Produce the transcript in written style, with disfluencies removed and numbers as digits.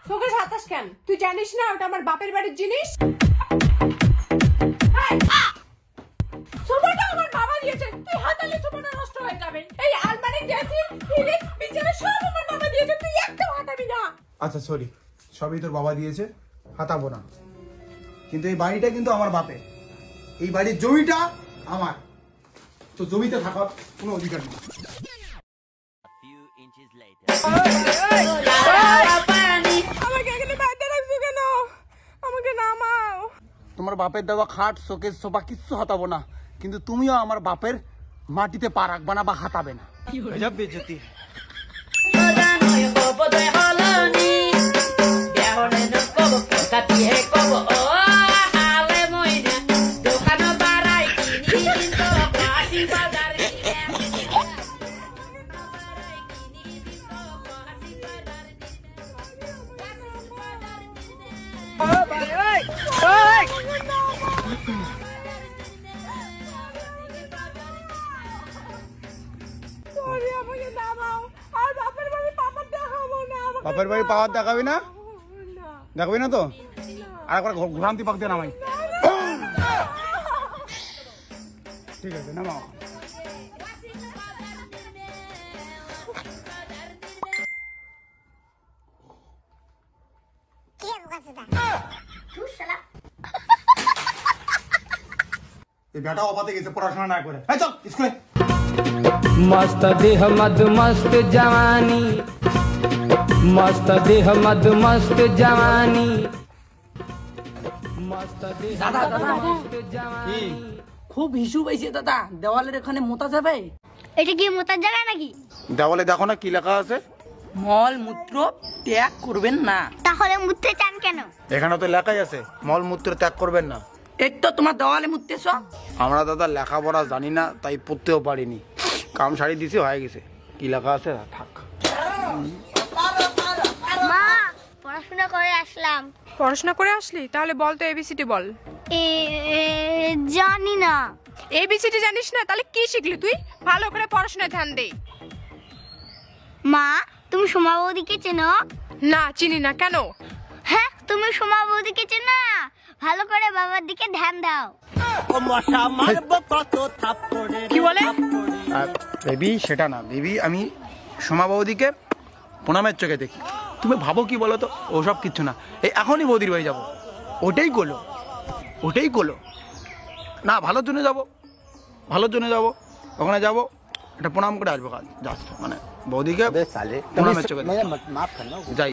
চোখে সাতাশ কেন? তুই জানিস না ওটা আমার বাপের বাড়ির জিনিস? সোফাটা আমার বাবা দিয়েছে, তুই হাতালে সোফাটা নষ্ট হয়ে যাবে। এই আলমারি ড্রেসিং ফ্রিজ বিছানা সব আমার বাবা দিয়েছে, তুই একটাও হাতাবি না। আচ্ছা সরি, সবই তোর বাবা দিয়েছে, হাতাবো না। কিন্তু এই বাড়িটা কিন্তু আমার বাপের, এই বাড়ির জমিটা আমার, তো জমিতে থাকার কোনো অধিকার নেই। আমাকে এখানে বাইরে রাখছো কেন? আমাকে নামাও। তোমার বাপের দেওয়া খাট শোকেস সোফা কিচ্ছু হাতাবো না, কিন্তু তুমিও আমার বাপের মাটিতে পা রাখবা না বা হাতাবে না। বেজতি বাপের বাড়ি পাওয়ার দেখাবি না? দেখাবি না তো? আর একবার ঘোরান্তি পাক দিয়ে নামাই। ঠিক আছে নামাও। এই বেটা অপাতে গেছে পড়াশোনা না করে। চল স্কুলে। मस्त देह मद मस्त जवानी, मस्त देह मद मस्त जवानी, मस्त देह मद मस्त जवानी। খুব হিসু পাইছে দাদা, দেওয়ালের এখানে মোতা যাবে। এটা কি মোতার জায়গা নাকি? দেওয়ালে দেখো না কি লেখা আছে? মল মূত্র ত্যাগ করবেন না। তাহলে মুততে চান কেন? এখানে তো লেখাই আছে মল মূত্র ত্যাগ করবেন না। এই তো তোমার দেওয়ালে মুততেছ। আমরা দাদা লেখাপড়া জানি না, তাই পড়তেও পারিনি। কাম সারি দিছি, হয়ে গেছে। কি লেখা আছে থাক। মা, পড়াশোনা করে আসলাম। পড়াশোনা করে আসলি? তাহলে বল তো এবিসিডি বল। জানি না। এবিসিডি জানিস না? তাহলে কি শিখলি তুই? ভালো করে পড়াশোনায় ধ্যান দে। মা, তুমি সোমা বৌদিকে চেনো? না, চিনি না। কেন? হ্যাঁ, তুমি সোমা বৌদিকে চেনো না? ভালো করে বাবার দিকে ধ্যান দাও। কি বলে? বেবি সেটা না বেবি, আমি সোমা বৌদিকে প্রণামের চোখে দেখি। তুমি ভাবো কি বলো তো? ওসব কিচ্ছু না, এই এখনই বৌদির বাড়ি যাবো। ওটাই গোলো, ওটাই গোলো না। ভালোর জন্য যাবো, ভালোর জন্য যাবো। ওখানে যাবো, একটা প্রণাম করে আসবো। কাজ জাস্ট মানে বৌদিকে প্রণামের চোখে যাই।